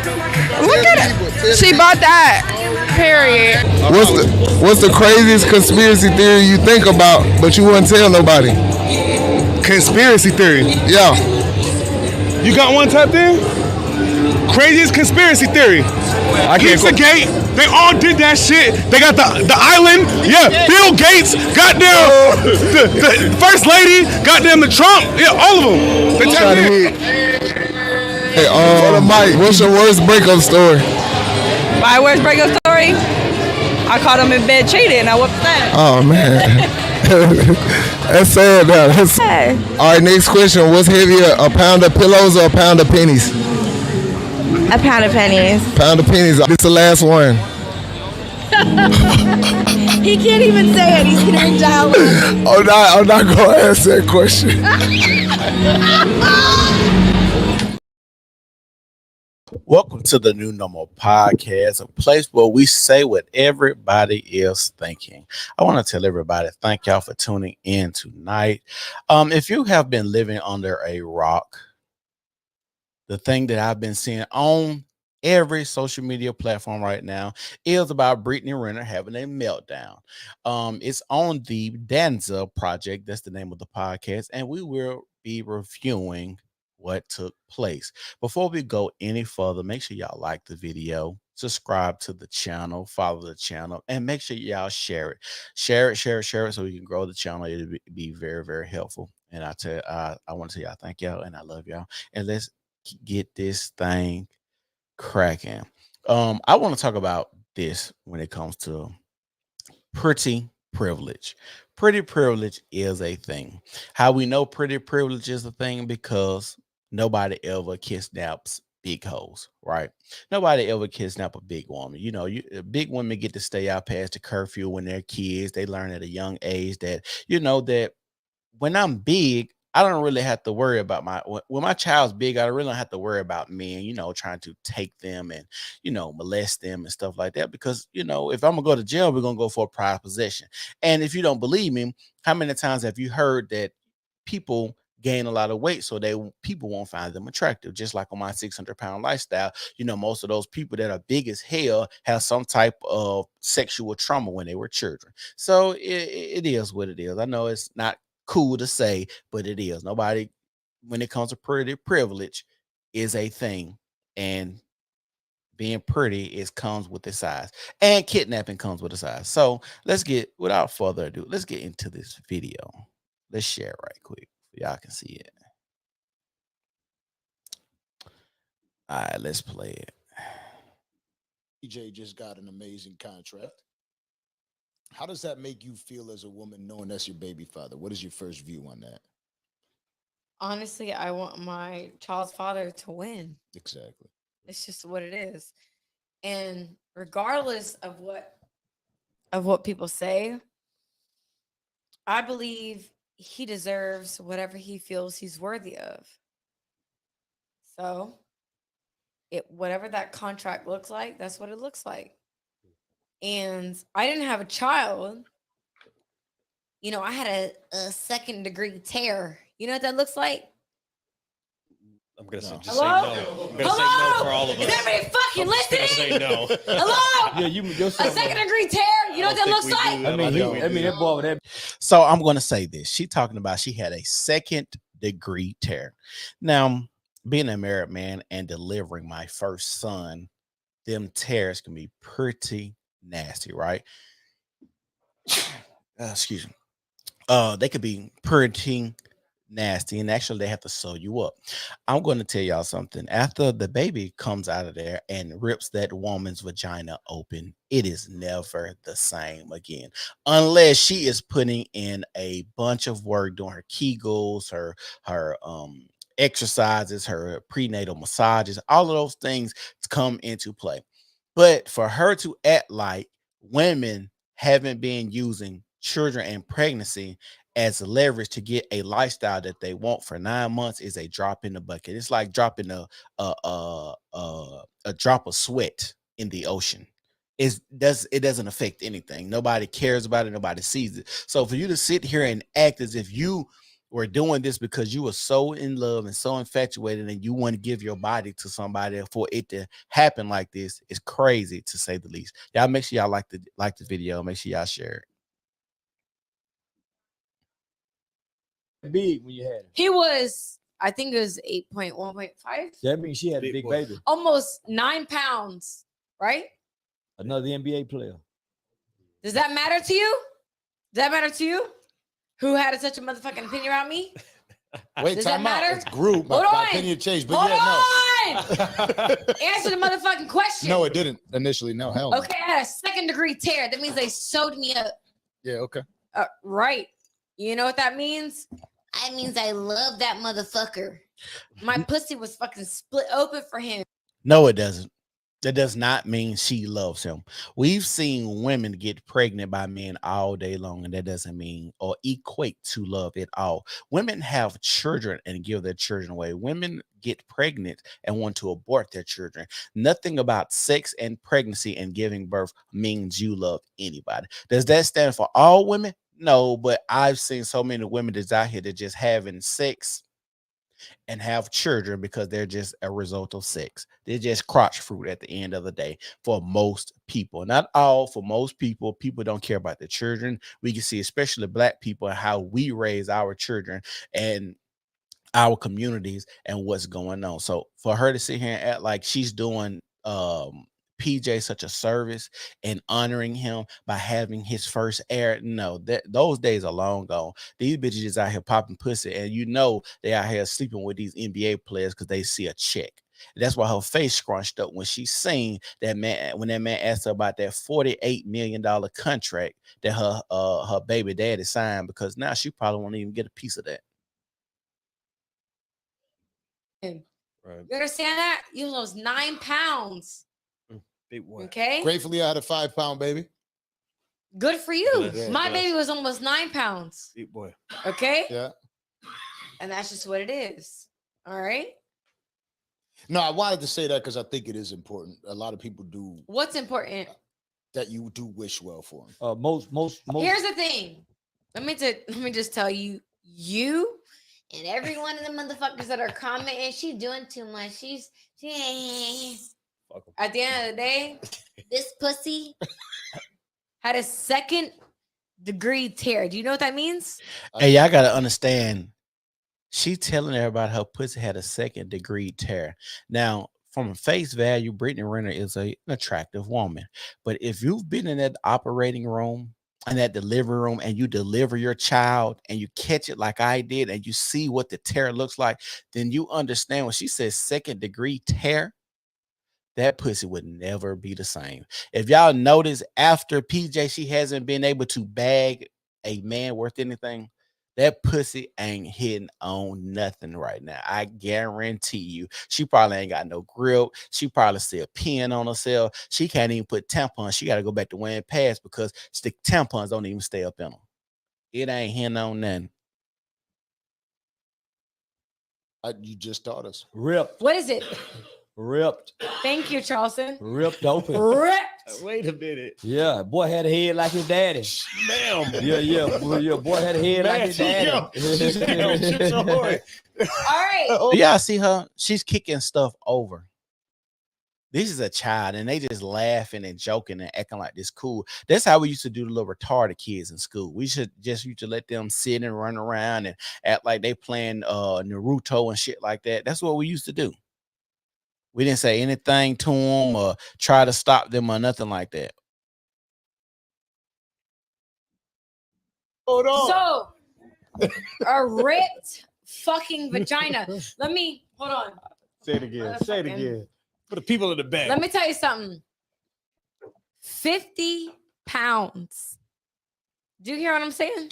Look at it. She bought that. Period. What's the craziest conspiracy theory you think about, but you wouldn't tell nobody? Conspiracy theory. Yeah. You got one tapped in? Craziest conspiracy theory. Pizzagate. They all did that shit. They got the island. Yeah, Bill Gates. Goddamn the first lady. Goddamn the Trump. Yeah, all of them. They tapped in. Hey, Mike, what's your worst breakup story? My worst breakup story? I caught him in bed cheating and I whooped that. Oh, man. That's sad. All right, next question. What's heavier, a pound of pillows or a pound of pennies? A pound of pennies. Pound of pennies. This is the last one. He can't even say it. He's getting down. I'm not going to answer that question. Welcome to the New Normal Podcast, a place where we say what everybody is thinking. I want to tell everybody thank y'all for tuning in tonight. If you have been living under a rock, the thing that I've been seeing on every social media platform right now is about Brittany Renner having a meltdown. It's on the Danza Project. That's the name of the podcast. And we will be reviewing what took place. Before we go any further, make sure y'all like the video, subscribe to the channel, follow the channel, and make sure y'all share it. Share it so we can grow the channel. It'll be very, very helpful. And I want to tell y'all thank y'all and I love y'all. And let's get this thing cracking. I want to talk about this when it comes to pretty privilege. Pretty privilege is a thing. How we know pretty privilege is a thing? Because nobody ever kidnaps big hoes, right? Nobody ever kidnap a big woman. You know, big women get to stay out past the curfew when they're kids. They learn at a young age that, that when I'm big, I don't really have to worry about when my child's big, I really don't have to worry about men, trying to take them and, molest them and stuff like that. Because, if I'm gonna go to jail, we're gonna go for a prior possession. And if you don't believe me, how many times have you heard that people gain a lot of weight so people won't find them attractive? Just like on my 600-pound lifestyle, most of those people that are big as hell have some type of sexual trauma when they were children. So it is what it is. I know it's not cool to say, but it is. Nobody, when it comes to pretty privilege, is a thing, and being pretty comes with the size, and kidnapping comes with the size. So without further ado, let's get into this video. Let's share it right quick so y'all can see it. All right, let's play it. DJ just got an amazing contract. How does that make you feel as a woman knowing that's your baby father? What is your first view on that? Honestly, I want my child's father to win. Exactly. It's just what it is. And regardless of what people say, I believe he deserves whatever he feels he's worthy of. So, whatever that contract looks like, that's what it looks like. And I didn't have a child. I had a second-degree tear. You know what that looks like? I'm going to say Hello? say no. I'm going to say no for all of us. Is everybody fucking listening? Say no. Hello? Yeah, a second-degree tear? You know what that looks like? That boy would have. So I'm going to say this. She talking about she had a second-degree tear. Now, being a married man and delivering my first son, them tears can be pretty nasty, right? Excuse me. They could be pretty nasty, and actually they have to sew you up. I'm going to tell y'all something. After the baby comes out of there and rips that woman's vagina open, it is never the same again, unless she is putting in a bunch of work, doing her Kegels, her exercises, her prenatal massages, all of those things to come into play. But for her to act like women haven't been using children and pregnancy as leverage to get a lifestyle that they want for 9 months is a drop in the bucket. It's like dropping a drop of sweat in the ocean. It doesn't affect anything. Nobody cares about it. Nobody sees it. So for you to sit here and act as if you were doing this because you were so in love and so infatuated and you want to give your body to somebody for it to happen like this is crazy, to say the least. Y'all make sure y'all like the video. Make sure y'all share it. Big when you had it. He was, I think it was 8.1.5. That means she had a big baby. Almost 9 pounds, right? Another NBA player. Does that matter to you? Does that matter to you? Who had such a motherfucking opinion about me? Wait, Does that time out. matter? It's group. Hold My on. opinion changed, but Hold yeah, on. Answer the motherfucking question. no. No, it didn't initially. No, hell no. Okay, I had a second-degree tear. That means they sewed me up. Yeah, okay. Right. You know what that means? That means I love that motherfucker. My pussy was fucking split open for him. No, it doesn't. That does not mean she loves him. We've seen women get pregnant by men all day long, and that doesn't mean or equate to love at all. Women have children and give their children away. Women get pregnant and want to abort their children. Nothing about sex and pregnancy and giving birth means you love anybody. Does that stand for all women? No, but I've seen so many women that's out here that just having sex and have children because they're just a result of sex. They're just crotch fruit at the end of the day for most people. Not all, for most people. People don't care about the children. We can see, especially Black people, how we raise our children and our communities and what's going on. So for her to sit here and act like she's doing PJ such a service and honoring him by having his first air, no, those days are long gone. These bitches is out here popping pussy, and you know they out here sleeping with these NBA players because they see a check. That's why her face scrunched up when she seen that man, when that man asked her about that $48 million contract that her baby daddy signed, because now she probably won't even get a piece of that. Right. You understand that? You lost 9 pounds. Big boy. Okay. Gratefully, I had a 5-pound baby. Good for you. Bless, My bless. baby was almost 9 pounds. Big boy. Okay. Yeah. And that's just what it is. All right. No, I wanted to say that because I think it is important. A lot of people do What's important? that. You do wish well for them. Most. Here's the thing. Let me just tell you, you and every one of the motherfuckers that are commenting, she's doing too much. She Fuck 'em. at the end of the day, this pussy had a 2nd-degree tear. Do you know what that means? Hey, y'all gotta understand. She telling everybody her pussy had a 2nd-degree tear. Now, from face value, Brittany Renner is an attractive woman. But if you've been in that operating room and that delivery room and you deliver your child and you catch it like I did and you see what the tear looks like, then you understand when she says 2nd-degree tear, that pussy would never be the same. If y'all notice, after PJ, she hasn't been able to bag a man worth anything. That pussy ain't hitting on nothing right now. I guarantee you. She probably ain't got no grip. She probably still peeing on herself. She can't even put tampons. She got to go back to wearing pads because the tampons don't even stay up in them. It ain't hitting on nothing. You just taught us. Ripped. What is it? Ripped. Thank you, Charleston. Ripped open. Ripped. Wait a minute. Yeah, boy had a head like his daddy. Ma'am. Yeah. Boy had a head like his daddy. All right. Do y'all see her? She's kicking stuff over. This is a child, and they just laughing and joking and acting like this cool. That's how we used to do the little retarded kids in school. We should just used to let them sit and run around and act like they playing Naruto and shit like that. That's what we used to do. We didn't say anything to them or try to stop them or nothing like that. Hold on. So, a ripped fucking vagina. Hold on. Say it again. Say it again. For the people in the back. Let me tell you something. 50 pounds. Do you hear what I'm saying?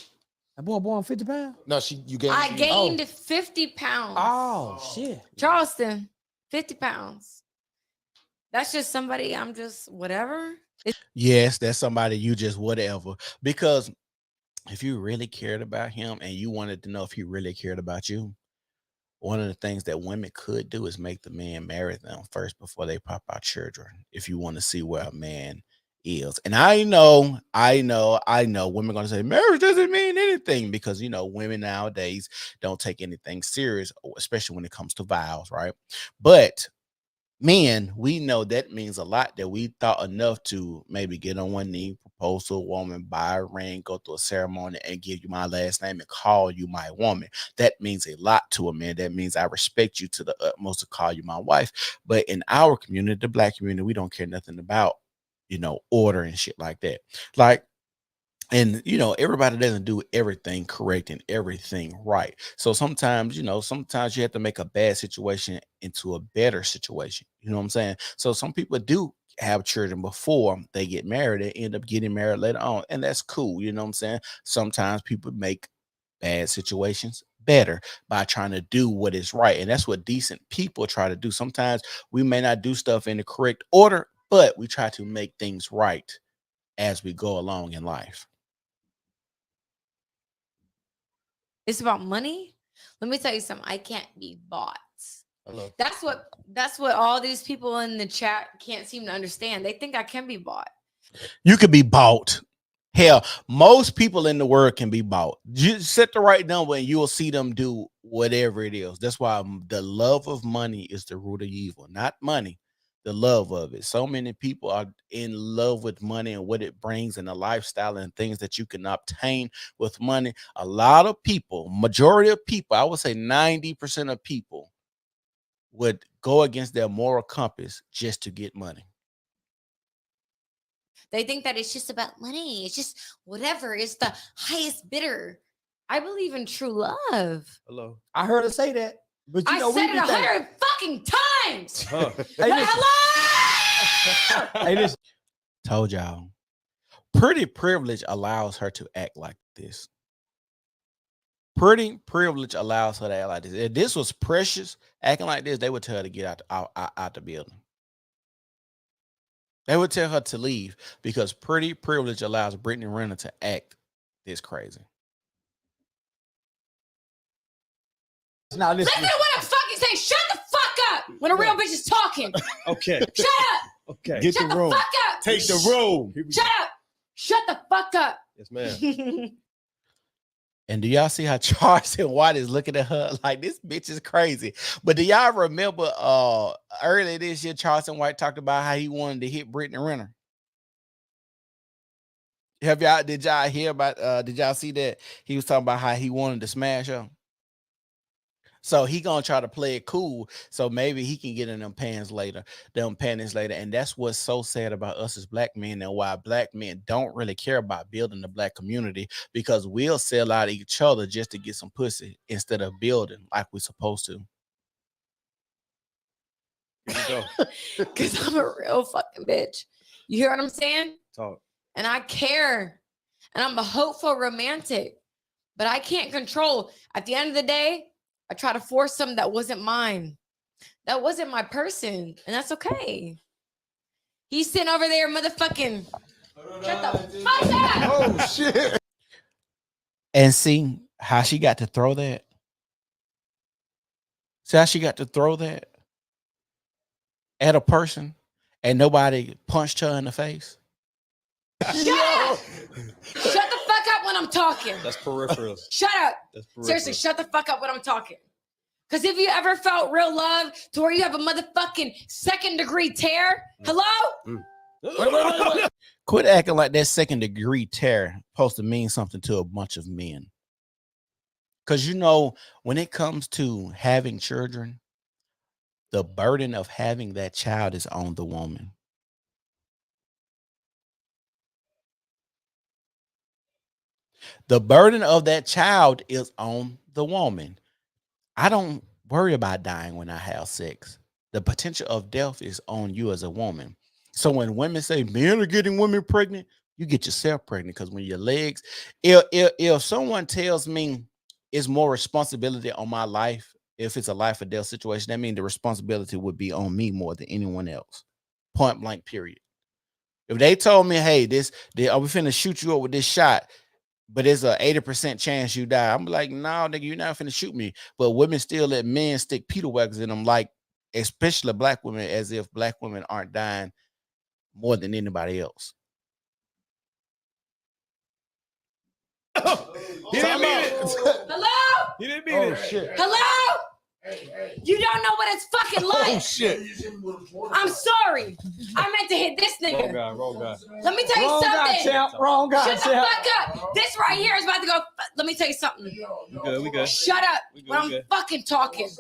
That boy born 50 pounds. No, you gained. I gained 50 pounds. Oh shit. Charleston, 50 pounds. That's just somebody I'm just whatever. Yes, that's somebody you just whatever. Because if you really cared about him and you wanted to know if he really cared about you, one of the things that women could do is make the man marry them first before they pop out children. If you want to see where a man is. And I know women are gonna say marriage doesn't mean anything because women nowadays don't take anything serious, especially when it comes to vows, right? But men, we know that means a lot, that we thought enough to maybe get on one knee, propose to a woman, buy a ring, go through a ceremony, and give you my last name and call you my woman. That means a lot to a man. That means I respect you to the utmost to call you my wife. But in our community, the Black community, we don't care nothing about order and shit like that. And everybody doesn't do everything correct and everything right. So sometimes you have to make a bad situation into a better situation. You know what I'm saying? So some people do have children before they get married. They end up getting married later on, and that's cool. You know what I'm saying? Sometimes people make bad situations better by trying to do what is right, and that's what decent people try to do. Sometimes we may not do stuff in the correct order, but we try to make things right as we go along in life. It's about money. Let me tell you something. I can't be bought. Hello. That's what all these people in the chat can't seem to understand. They think I can be bought. You could be bought. Hell, most people in the world can be bought. Just set the right number and you will see them do whatever it is. That's why the love of money is the root of evil. Not money, the love of it. So many people are in love with money and what it brings and the lifestyle and things that you can obtain with money. A lot of people, majority of people, I would say 90% of people would go against their moral compass just to get money. They think that it's just about money. It's just whatever. It's the highest bidder. I believe in true love. Hello. I heard her say that. But I said it 100 fucking times. Hello. Hey, listen. Told y'all. Pretty privilege allows her to act like this. Pretty privilege allows her to act like this. If this was Precious acting like this, they would tell her to get out the building. They would tell her to leave because pretty privilege allows Brittany Renner to act this crazy. Now listen to what I'm fucking saying. Shut the fuck up when a real bitch is talking. Okay. Shut up. Okay. Get Shut the the room. fuck up. Take the room. Shut up. Shut the fuck up. Yes, ma'am. And do y'all see how Charleston White is looking at her like this bitch is crazy? But do y'all remember earlier this year, Charleston White talked about how he wanted to hit Brittany Renner? Did y'all hear about did y'all see that he was talking about how he wanted to smash her? So he gonna try to play it cool, so maybe he can get in them panties later. And that's what's so sad about us as Black men, and why Black men don't really care about building the Black community, because we'll sell out each other just to get some pussy instead of building like we're supposed to. Here we go. Because I'm a real fucking bitch. You hear what I'm saying? Talk. And I care. And I'm a hopeful romantic. But I can't control. At the end of the day, I try to force something that wasn't mine. That wasn't my person. And that's okay. He's sitting over there motherfucking. Shut the fuck up. Oh, shit. And see how she got to throw that? See how she got to throw that at a person and nobody punched her in the face? Shut up. Shut the fuck up when I'm talking. That's peripheral. Shut up. That's peripheral. Seriously, shut the fuck up when I'm talking. Because if you ever felt real love to where you have a motherfucking second-degree tear, hello? Quit acting like that second-degree tear supposed to mean something to a bunch of men. Because when it comes to having children, the burden of having that child is on the woman. The burden of that child is on the woman. I don't worry about dying when I have sex. The potential of death is on you as a woman. So when women say men are getting women pregnant, you get yourself pregnant, because when your legs, if someone tells me it's more responsibility on my life, if it's a life or death situation, that means the responsibility would be on me more than anyone else. Point blank, period. If they told me, hey, we finna shoot you up with this shot, but there's a 80% chance you die, I'm like, no, nigga, you're not finna shoot me. But women still let men stick Peter waggers in them, like, especially Black women, as if Black women aren't dying more than anybody else. He didn't mean it. Hello? He didn't mean it. Shit. Hello? You don't know what it's fucking like. Oh shit. I'm sorry. I meant to hit this nigga. Wrong guy. Let me tell you something. Wrong guy, Shut the fuck up. This right here is about to go. Let me tell you something. We good. Shut up when I'm fucking talking.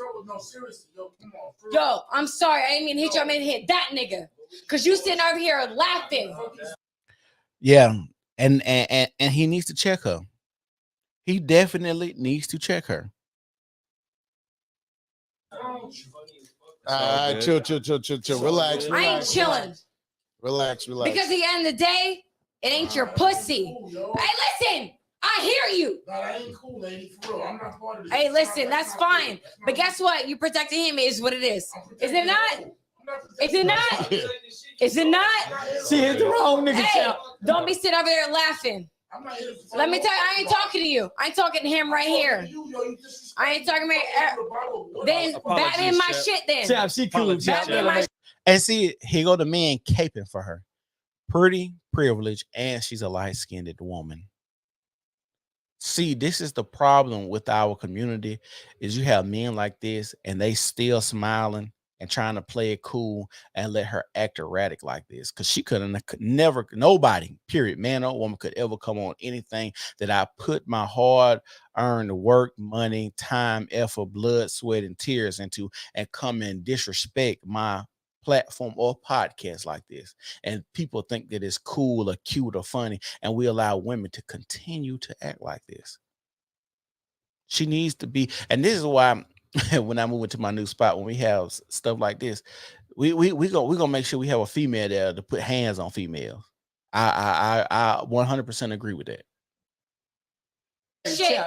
Yo, I'm sorry. I didn't mean to hit you. I meant to hit that nigga. Because you sitting over here laughing. Yeah, and he needs to check her. He definitely needs to check her. Chill. Relax. I ain't chilling. Relax. Because at the end of the day, it ain't your pussy. Hey, listen. I hear you. That ain't cool, lady. For real. I'm not part of this. Hey, listen. That's fine. But guess what? You protecting him is what it is. Is it not? Is it not? Is it not? See, hit the wrong nigga. Hey, don't be sitting over there laughing. I'm not here to Let me tell you, I ain't talking to you. I ain't talking to him right here. I ain't talking about then Batman my shit then. Chap, she cool. Batman my shit. And see, here go the man caping for her. Pretty, privileged, and she's a light-skinned woman. See, this is the problem with our community, is you have men like this, and they still smiling and trying to play it cool and let her act erratic like this. Because she could never, nobody, period, man or woman, could ever come on anything that I put my hard-earned work, money, time, effort, blood, sweat, and tears into, and come and disrespect my platform or podcast like this. And people think that it's cool or cute or funny, and we allow women to continue to act like this. She needs to be, and this is why when I move into my new spot, when we have stuff like this, we gonna make sure we have a female there to put hands on females. I 100% agree with that. Shit.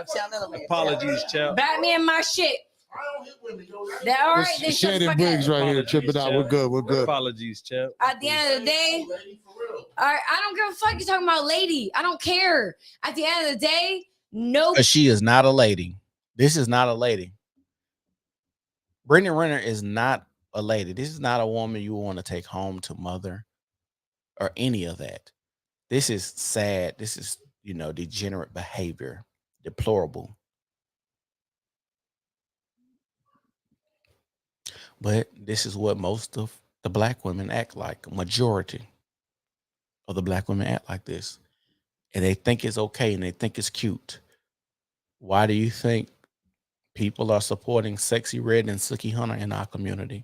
Apologies, chap. Batman my shit. I don't hit women, yo. That all right? Then shut the Shannon fuck Briggs up. right here. Trip it out. We're good. Apologies, chap. At the end of the day, all right, I don't give a fuck you talking about lady. I don't care. At the end of the day, no. But she is not a lady. This is not a lady. Brittany Renner is not a lady. This is not a woman you want to take home to mother or any of that. This is sad. This is, degenerate behavior, deplorable. But this is what most of the black women act like. Majority of the black women act like this. And they think it's okay and they think it's cute. Why do you think people are supporting Sexy Red and Sookie Hunter in our community?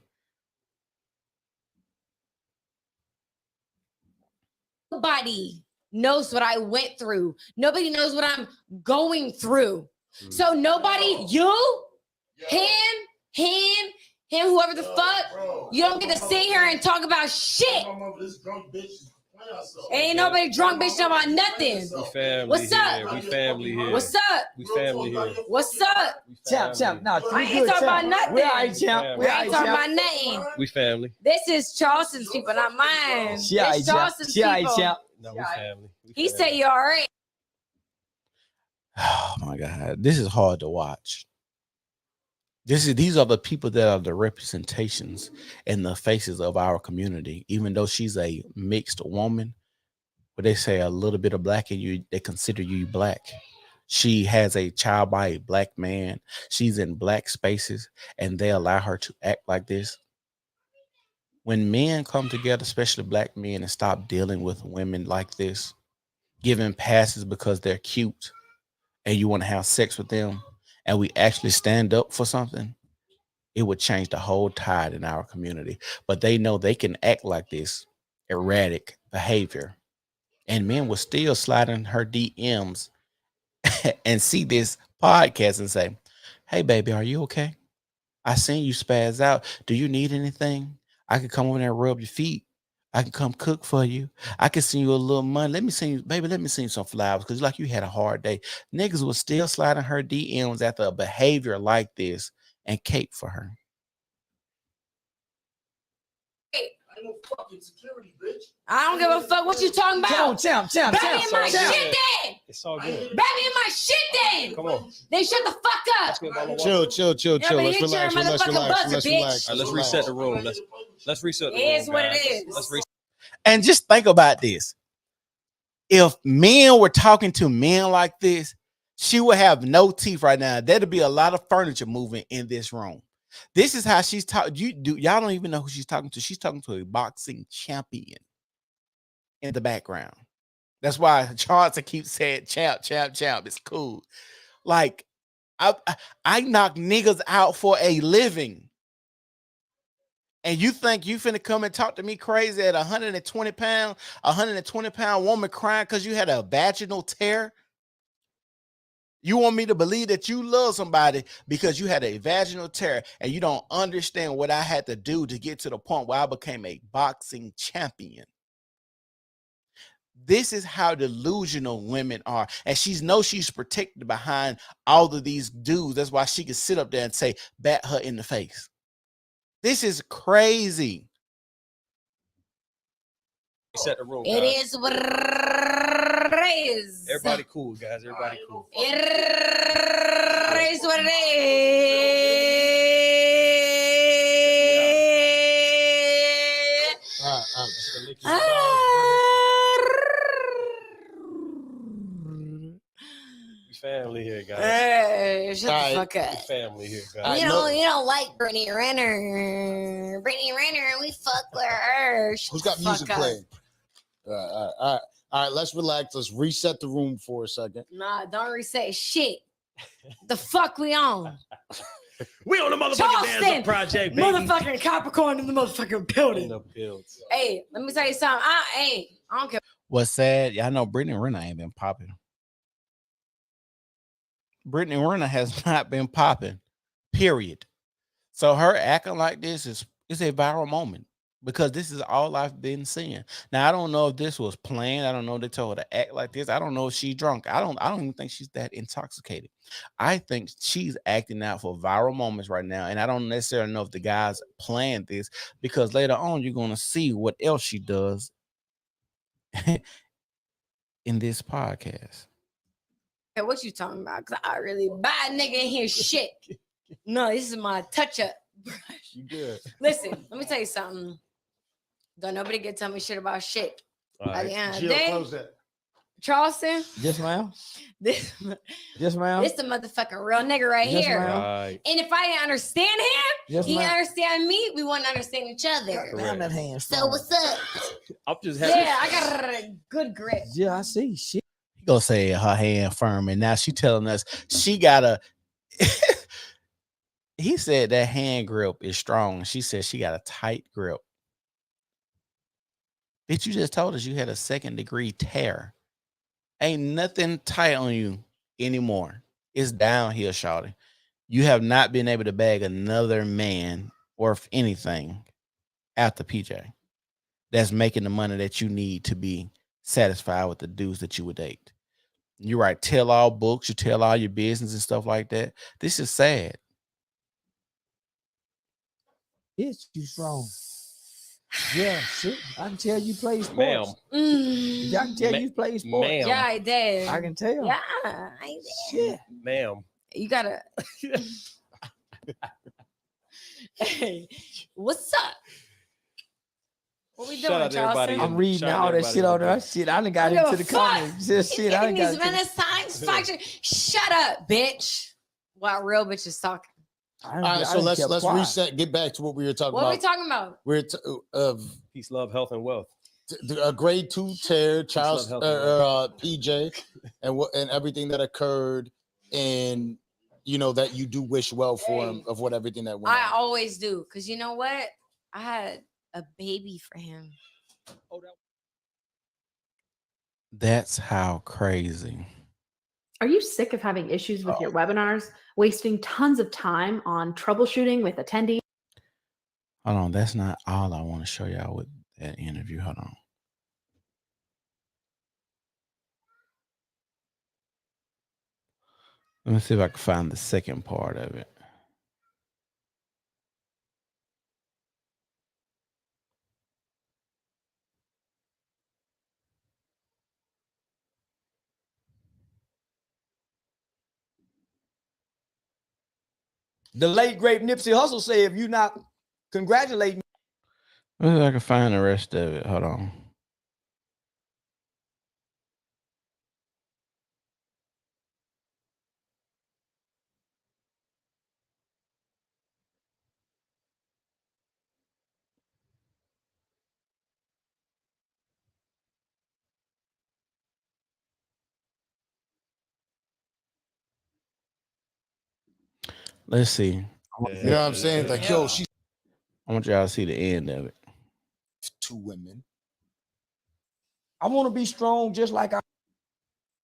Nobody knows what I went through. Nobody knows what I'm going through. So nobody, you, him, whoever the fuck, you don't get to sit here and talk about shit. Ain't nobody drunk bitch talking about nothing. We family. What's up? Here. We family here. What's up? We family here. What's up? Champ. I ain't talking about nothing. We all right, champ. We ain't talking about nothing. We family. This is Charleston's people, not mine. She all right, It's Charleston's champ. people. No, we family. He said you all right. Oh my God. This is hard to watch. These are the people that are the representations and the faces of our community. Even though she's a mixed woman, but they say a little bit of black in you, they consider you black. She has a child by a black man. She's in black spaces, and they allow her to act like this. When men come together, especially black men, and stop dealing with women like this, giving passes because they're cute, and you want to have sex with them, and we actually stand up for something, it would change the whole tide in our community. But they know they can act like this erratic behavior, and men will still slide in her DMs and see this podcast and say, "Hey, baby, are you okay? I seen you spaz out. Do you need anything? I can come over there and rub your feet. I can come cook for you. I can send you a little money. Let me send you, baby, let me send you some flowers because like you had a hard day." Niggas will still slide in her DMs after a behavior like this and cape for her. No fucking security, bitch. I don't give a fuck what you talking about. Champ. Baby in my shit then. It's all good. Baby in my shit then. Come on. Then shut the fuck up. Chill. Yeah, but Let's hit your relax. motherfucking buzzer, bitch. All right, let's reset the room. Let's reset the room. It is what guys. it is. Let's reset. And just think about this. If men were talking to men like this, She would have no teeth right now. There'd be a lot of furniture moving in this room. This is how she's talking. Y'all don't even know who she's talking to. She's talking to a boxing champion in the background. That's why Charleston keeps saying champ, champ, champ. It's cool. Like, I knock niggas out for a living. And you think you finna come and talk to me crazy at 120 pound woman crying because you had a vaginal tear? You want me to believe that you love somebody because you had a vaginal tear and you don't understand what I had to do to get to the point where I became a boxing champion. This is how delusional women are. And she knows she's protected behind all of these dudes. That's why she can sit up there and say, bat her in the face. This is crazy. Set the room. It Guys. is what it is. Everybody cool, guys. Everybody cool. It is what it We family here, guys. is. Shut the fuck We up. family here, guys. You don't like Brittany Renner. Brittany Renner, we fuck with her. Shut Who's got the music fuck up. playing? All right. Let's relax. Let's reset the room for a second. Nah, don't reset shit. The fuck we on? We on the motherfucking Charleston, Dance Up Project, baby. motherfucking Capricorn in the motherfucking In building. the builds. Hey, let me tell you something. I don't care. What's sad, y'all know Brittany Renner ain't been popping. Brittany Renner has not been popping, period. So her acting like this is a viral moment because this is all I've been seeing. Now, I don't know if this was planned. I don't know if they told her to act like this. I don't know if she's drunk. I don't even think she's that intoxicated. I think she's acting out for viral moments right now. And I don't necessarily know if the guys planned this because later on you're going to see what else she does in this podcast. Hey, what you talking about? Cause I really bad nigga in here shit. No, this is my touch up brush. You good? Listen, let me tell you something. Don't nobody get tell me shit about shit. All At the right. end of the Jill, day, close that. Charleston, Yes, ma'am. this Yes, ma'am. this the motherfucking real nigga right Yes, here. ma'am. Right. And if I didn't understand him, Yes, he ma'am. understand me. We want to understand each other. Correct. Damn, that hand So strong. what's up? I'm just happy. Yeah, I got a good grip. Yeah, I see. Shit. He gonna say her hand firm, and now she telling us she got a. He said that hand grip is strong. She said she got a tight grip. Bitch, you just told us you had a 2nd-degree tear. Ain't nothing tight on you anymore. It's downhill, shawty. You have not been able to bag another man worth anything after PJ that's making the money that you need to be satisfied with the dudes that you would date. You write tell-all books, you tell all your business and stuff like that. This is sad. Bitch, you strong. Yeah, shit. I can tell you play sports. Ma'am. Mm. I can tell you play sports. Ma'am. Yeah, I did. I can tell. Yeah, I did. Shit. Ma'am. You gotta. Hey, what's up? What we Shout doing, out to everybody Charleston? I'm reading Shout out all that everybody shit in on the there. building. Shit, I done got I don't into give the a fuck. comments. Just shit, I done These got into Renaissance faction. Shut up, bitch. While real bitches talking. All right, so let's reset. Get back to what we were talking What are we about. talking about? We're Peace, love, health, and wealth. a grade 2 tear, Charles, Love, health, PJ, and everything that occurred, and that you do wish well for him of what everything that went I on. always do, cause you know what? I had a baby for him. That's how crazy. Are you sick of having issues with your webinars, wasting tons of time on troubleshooting with attendees? Hold on, that's not all I want to show y'all with that interview. Hold on. Let me see if I can find the second part of it. The late great Nipsey Hussle say if you not congratulating, Let me see if I can find the rest of it. Hold on. Let's see. You know what I'm saying? Like, yo, she's I want y'all to see the end of it. 2 women. I want to be strong just like I'm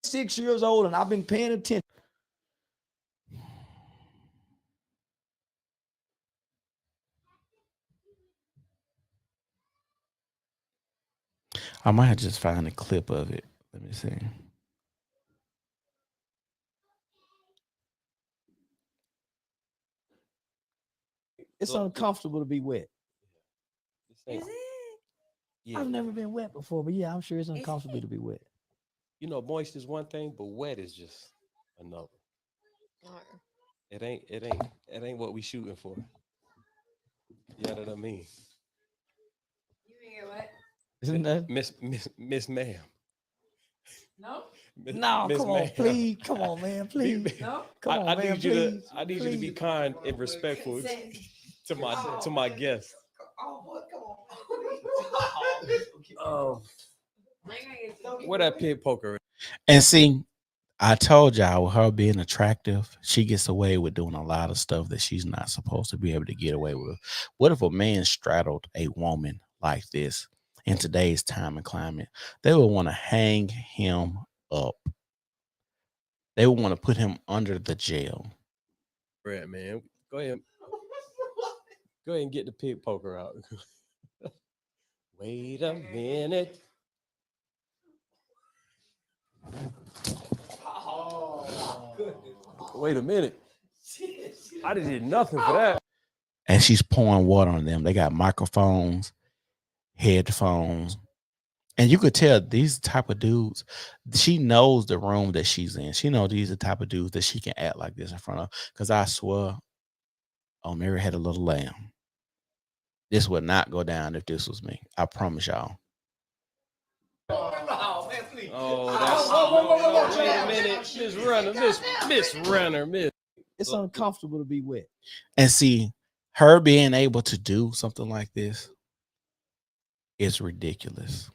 6 years old and I've been paying attention. I might have just find a clip of it. Let me see. It's uncomfortable to be wet. Is it? Yeah. I've never been wet before, but yeah, I'm sure it's uncomfortable to be wet. You know, moist is one thing, but wet is just another. It ain't what we shooting for. You know what I mean? You hear what? Isn't that Miss Ma'am? No. No, come on, please. Come on, man, please. No. Come on, man, please. I need you to be kind and respectful to my guests. Oh, boy, come on. Where that pig poker is? And see, I told y'all with her being attractive, she gets away with doing a lot of stuff that she's not supposed to be able to get away with. What if a man straddled a woman like this in today's time and climate? They would want to hang him up. They would want to put him under the jail. Brad, man, go ahead. Go ahead and get the pig poker out. Wait a minute. Wait a minute. I did nothing for that. And she's pouring water on them. They got microphones, headphones. And you could tell these type of dudes, she knows the room that she's in. She knows these are the type of dudes that she can act like this in front of. Because I swear, Mary had a little lamb. This would not go down if this was me. I promise y'all. Oh, wait a minute. Miss Renner, Miss Renner, Miss. It's uncomfortable to be wet. And see, her being able to do something like this is ridiculous.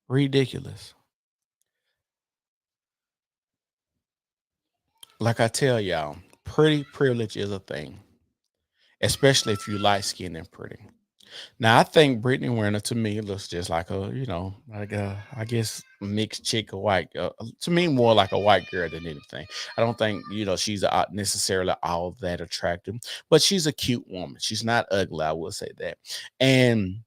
Ridiculous. Like I tell y'all, pretty privilege is a thing, especially if you light skinned and pretty. Now, I think Brittany Renner to me looks just like I guess mixed chick or white. To me, more like a white girl than anything. I don't think, she's necessarily all that attractive, but she's a cute woman. She's not ugly, I will say that. And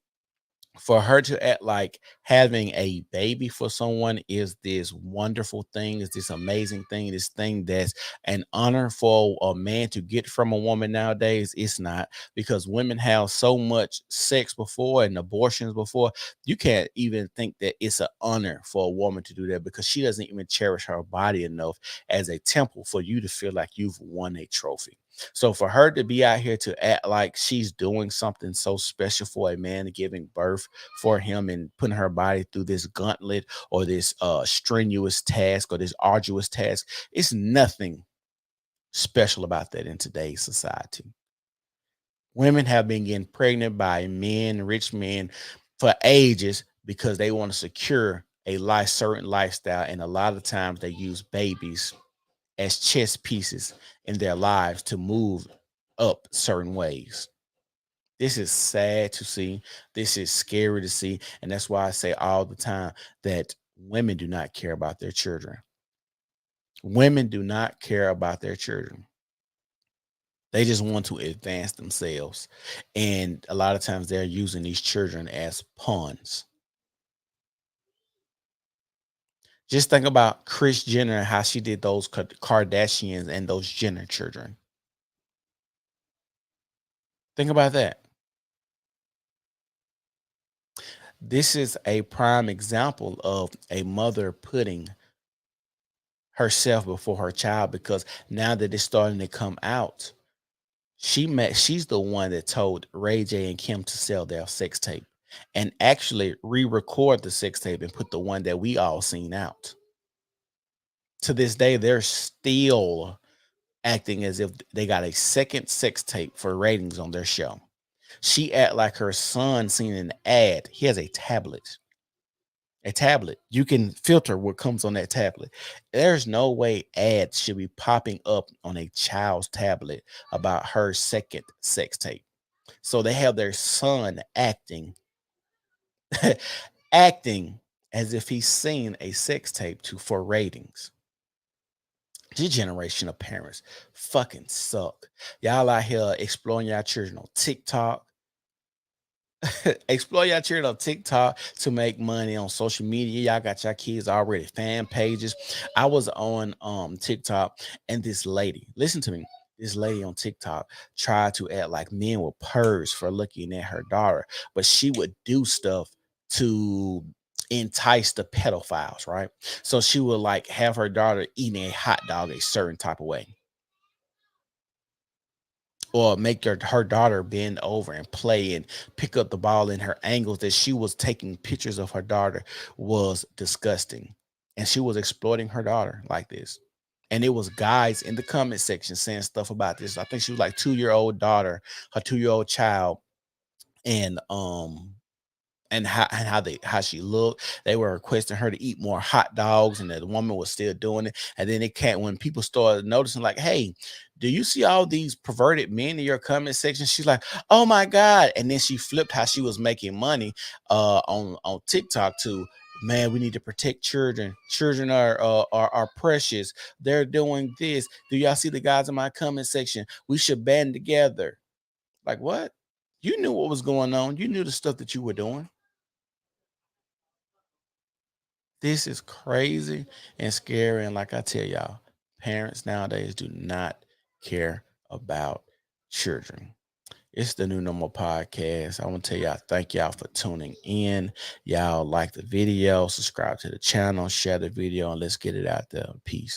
for her to act like having a baby for someone is this wonderful thing, is this amazing thing, this thing that's an honor for a man to get from a woman nowadays. It's not, because women have so much sex before and abortions before. You can't even think that it's an honor for a woman to do that, because she doesn't even cherish her body enough as a temple for you to feel like you've won a trophy. So for her to be out here to act like she's doing something so special for a man, giving birth for him and putting her body through this gauntlet or this strenuous task or this arduous task, it's nothing special about that in today's society. Women have been getting pregnant by men, rich men, for ages because they want to secure a certain lifestyle, and a lot of times they use babies as chess pieces in their lives to move up certain ways. This is sad to see. This is scary to see. And that's why I say all the time that women do not care about their children. Women do not care about their children. They just want to advance themselves. And a lot of times they're using these children as pawns. Just think about Kris Jenner and how she did those Kardashians and those Jenner children. Think about that. This is a prime example of a mother putting herself before her child, because now that it's starting to come out, she's the one that told Ray J and Kim to sell their sex tape and actually re-record the sex tape and put the one that we all seen out. To this day, they're still acting as if they got a second sex tape for ratings on their show. She act like her son seen an ad. He has a tablet. A tablet. You can filter what comes on that tablet. There's no way ads should be popping up on a child's tablet about her second sex tape. So they have their son acting acting as if he's seen a sex tape for ratings. This generation of parents fucking suck. Y'all out here exploring y'all children on TikTok. Explore your children on TikTok to make money on social media. Y'all got your kids already fan pages. I was on TikTok, and this lady, listen to me. This lady on TikTok tried to act like men were purrs for looking at her daughter, but she would do stuff to entice the pedophiles, right? So she would like have her daughter eating a hot dog a certain type of way, or make her daughter bend over and play and pick up the ball in her angles that she was taking pictures of her daughter was disgusting. And she was exploiting her daughter like this. And it was guys in the comment section saying stuff about this. I think she was like 2-year-old daughter, her 2-year-old child, and how she looked. They were requesting her to eat more hot dogs, and the woman was still doing it. And then when people started noticing, like, hey, do you see all these perverted men in your comment section? She's like, oh my God. And then she flipped how she was making money on TikTok to, man, we need to protect children. Children are precious. They're doing this. Do y'all see the guys in my comment section? We should band together. Like, what? You knew what was going on. You knew the stuff that you were doing. This is crazy and scary. And like I tell y'all, parents nowadays do not care about children. It's the New Normal Podcast. I want to tell y'all, thank y'all for tuning in. Y'all like the video, subscribe to the channel, share the video, and let's get it out there. Peace.